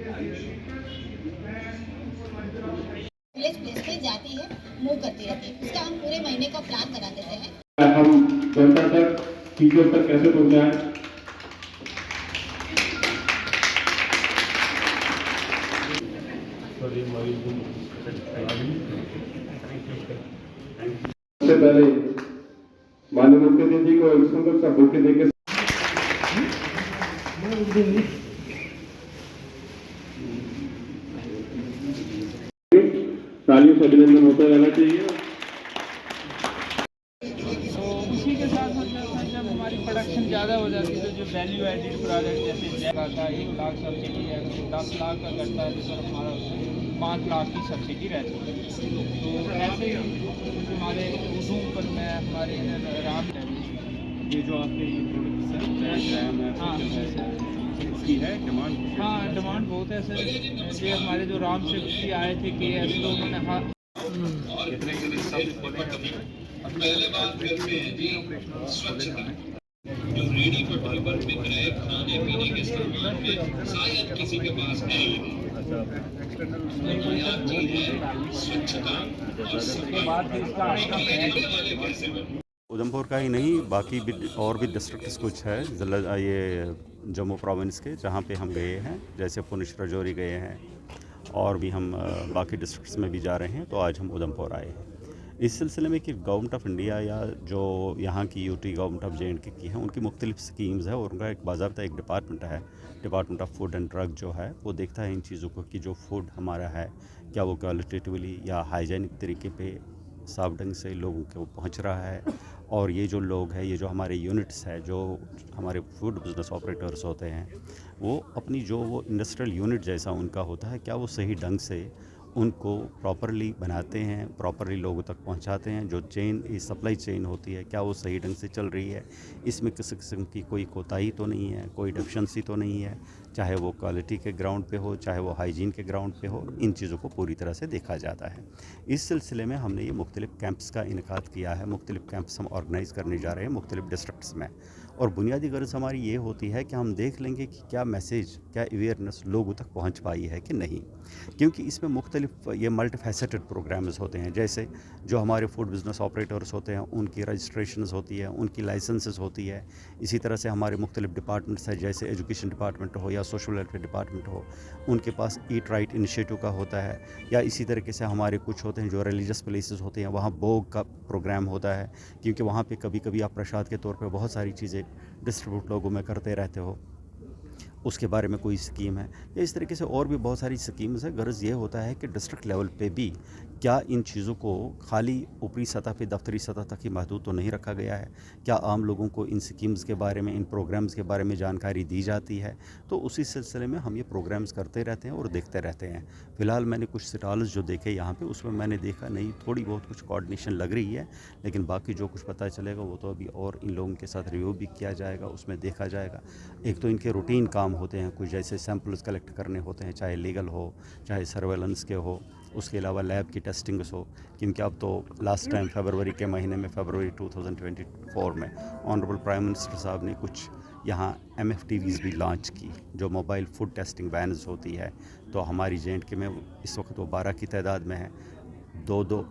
Place place पे जाती है, मूव करती रहती है। उसका हम पूरे महीने का प्लान करा देते हैं। हम जनता तक चीजों तक कैसे पहुंचाएं। सबसे पहले माननीय मुख्यमंत्री जी को एक सुंदर सा बुके देकर तालियों से अभिनंदन होता रहना चाहिए। तो उसी के साथ जब हमारी प्रोडक्शन ज़्यादा हो जाती है तो जो वैल्यू एडिड प्रोडक्ट जैसे जैक आता है 1 लाख सब्सिडी है, 10 लाख का करता है तो सर हमारा 5 लाख की सब्सिडी रहती है। तो ऐसे ही हमारे उधमपुर में हमारे राम ये जो आपके ये हाँ इसकी है डिमांड। हाँ डिमांड बहुत है सर। ये हमारे जो राम सेक्रेटरी आए थे KS तो उन्होंने हाँ कितने पहले बार फिल्म में जी स्वच्छता जो रेडी को टेबल पे रहे खाने पीने के सामान में शायद किसी के पास है ही नहीं। स्वच्छता और सफाई उधमपुर का ही नहीं बाकी भी और भी डिस्ट्रिक्ट्स कुछ है ज़िला ये जम्मू प्रोविंस के जहाँ पे हम गए हैं, जैसे पुंछ राजौरी गए हैं और भी हम बाकी डिस्ट्रिक्ट्स में भी जा रहे हैं। तो आज हम उधमपुर आए हैं इस सिलसिले में कि गवर्नमेंट ऑफ इंडिया या जो यहाँ की यूटी गवर्नमेंट ऑफ JNK की है उनकी मुख्तलिफ स्कीम्स है और उनका एक बाज़ाब्ता एक डिपार्टमेंट है, department of food and drug जो है वो देखता है इन चीज़ों को कि जो फूड हमारा है क्या वो क्वालिटेटिवली या हाइजीनिक तरीके पे साफ ढंग से लोगों को पहुँच रहा है। और ये जो लोग हैं, ये जो हमारे यूनिट्स है, जो हमारे फूड बिज़नेस ऑपरेटर्स होते हैं, वो अपनी जो वो इंडस्ट्रियल यूनिट जैसा उनका होता है, क्या वो सही ढंग से उनको प्रॉपरली बनाते हैं, प्रॉपरली लोगों तक पहुंचाते हैं। जो चेन सप्लाई चेन होती है क्या वो सही ढंग से चल रही है, इसमें किसी किस्म की कोई कोताही तो नहीं है, कोई डेफिशिएंसी तो नहीं है, चाहे वो क्वालिटी के ग्राउंड पे हो, चाहे वो हाइजीन के ग्राउंड पे हो। इन चीज़ों को पूरी तरह से देखा जाता है। इस सिलसिले में हमने ये मुख्तलिफ़ कैंप्स का इनकाद किया है, मुख्तलिफ़ कैंप्स हम ऑर्गेनाइज़ करने जा रहे हैं मुख्तलिफ़ डिस्ट्रिक्ट्स में। और बुनियादी गर्ज़ हमारी ये होती है कि हम देख लेंगे कि क्या मैसेज, क्या अवेयरनेस लोगों तक पहुंच पाई है कि नहीं, क्योंकि इसमें मुख्तलिफ ये मल्टीफैसेटेड प्रोग्राम्स होते हैं। जैसे जो हमारे फूड बिज़नेस ऑपरेटर्स होते हैं उनकी रजिस्ट्रेशंस होती है, उनकी लाइसेंसेस होती है। इसी तरह से हमारे मुख्तलिफ डिपार्टमेंट्स हैं, जैसे एजुकेशन डिपार्टमेंट हो या सोशल वेलफेयर डिपार्टमेंट हो, उनके पास ईट राइट इनिशिएटिव का होता है। या इसी तरीके से हमारे कुछ होते हैं जो रिलीजियस प्लेसेस होते हैं, वहाँ भोग का प्रोग्राम होता है, क्योंकि वहाँ पे कभी कभी आप प्रसाद के तौर पे बहुत सारी चीज़ें डिस्ट्रीब्यूट लोगों में करते रहते हो, उसके बारे में कोई स्कीम है। या इस तरीके से और भी बहुत सारी स्कीम्स है। गर्ज़ ये होता है कि डिस्ट्रिक्ट लेवल पे भी क्या इन चीज़ों को खाली ऊपरी सतह पे, दफ्तरी सतह तक ही महदूद तो नहीं रखा गया है, क्या आम लोगों को इन स्कीम्स के बारे में, इन प्रोग्राम्स के बारे में जानकारी दी जाती है। तो उसी सिलसिले में हम ये प्रोग्राम्स करते रहते हैं और देखते रहते हैं। फ़िलहाल मैंने कुछ स्टॉल्स जो देखे यहाँ पे, उसमें मैंने देखा नहीं, थोड़ी बहुत कुछ कोऑर्डिनेशन लग रही है, लेकिन बाकी जो कुछ पता चलेगा वो तो अभी और इन लोगों के साथ रिव्यू भी किया जाएगा, उसमें देखा जाएगा। एक तो इनके रूटीन काम होते हैं, कुछ जैसे सैम्पल्स कलेक्ट करने होते हैं, चाहे लीगल हो, चाहे सर्वेलेंस के हो, उसके अलावा लैब की टेस्टिंग्स हो। क्योंकि अब तो लास्ट टाइम फरवरी के महीने में, फरवरी 2024 में ऑनरेबल प्राइम मिनिस्टर साहब ने कुछ यहाँ MFTVs भी लॉन्च की, जो मोबाइल फूड टेस्टिंग वैन्स होती है। तो हमारी JNK में इस वक्त वो 12 की तादाद में है।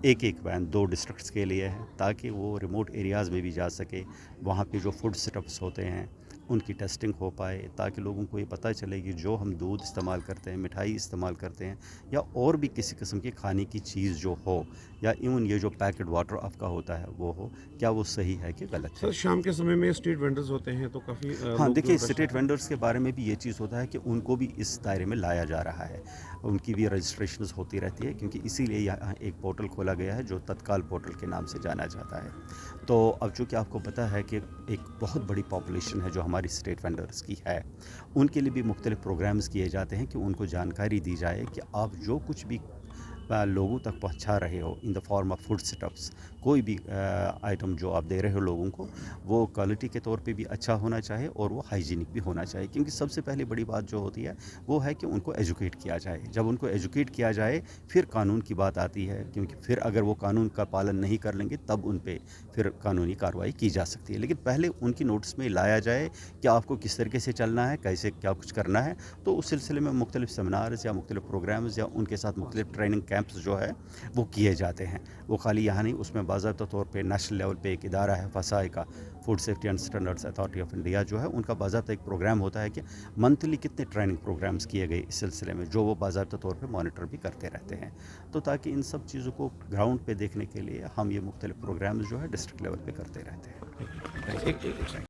एक वैन 2 डिस्ट्रिक्ट्स के लिए है, ताकि वो रिमोट एरियाज़ में भी जा सके, वहाँ पे जो फूड सेटअप्स होते हैं उनकी टेस्टिंग हो पाए, ताकि लोगों को ये पता चले कि जो हम दूध इस्तेमाल करते हैं, मिठाई इस्तेमाल करते हैं, या और भी किसी किस्म की खाने की चीज़ जो हो, या इवन ये जो पैकेट वाटर आपका होता है वो हो, क्या वो सही है कि गलत है। सर शाम के समय में स्ट्रीट वेंडर्स होते हैं तो काफ़ी हाँ, देखिए स्ट्रीट वेंडर्स के बारे में भी ये चीज़ होता है कि उनको भी इस दायरे में लाया जा रहा है, उनकी भी रजिस्ट्रेशंस होती रहती है, क्योंकि इसीलिए यहाँ एक पोर्टल खोला गया है जो तत्काल पोर्टल के नाम से जाना जाता है। तो अब चूँकि आपको पता है कि एक बहुत बड़ी पॉपुलेशन है जो हमारी स्ट्रीट वेंडर्स की है, उनके लिए भी मुख्तलिफ प्रोग्राम्स किए जाते हैं कि उनको जानकारी दी जाए कि आप जो कुछ भी लोगों तक पहुंचा रहे हो in the form of food stuffs, कोई भी आइटम जो आप दे रहे हो लोगों को, वो क्वालिटी के तौर पे भी अच्छा होना चाहिए और वो हाइजीनिक भी होना चाहिए। क्योंकि सबसे पहले बड़ी बात जो होती है वो है कि उनको एजुकेट किया जाए। जब उनको एजुकेट किया जाए फिर कानून की बात आती है, क्योंकि फिर अगर वो कानून का पालन नहीं कर लेंगे तब उन पे फिर कानूनी कार्रवाई की जा सकती है। लेकिन पहले उनकी नोटिस में लाया जाए कि आपको किस तरीके से चलना है, कैसे क्या कुछ करना है। तो उस सिलसिले में मुख्तलिफ सेमिनार्स या मुख्तलिफ प्रोग्राम्स या उनके साथ मुख्तलिफ ट्रेनिंग कैंप्स जो है वो किए जाते हैं। वो खाली यहाँ नहीं, उसमें बाज़ाब्ता तौर पे नेशनल लेवल पे एक इदारा है फसाई का, food safety and standards authority of India जो है, उनका बाज़ाब्ता एक प्रोग्राम होता है कि मंथली कितने ट्रेनिंग प्रोग्राम्स किए गए इस सिलसिले में, जो वो बाज़ाब्ता तौर पे मॉनिटर भी करते रहते हैं। तो ताकि इन सब चीज़ों को ग्राउंड पे देखने के लिए हम ये मुख्तलिफ प्रोग्राम्स जो है डिस्ट्रिक्ट लेवल पे करते रहते हैं।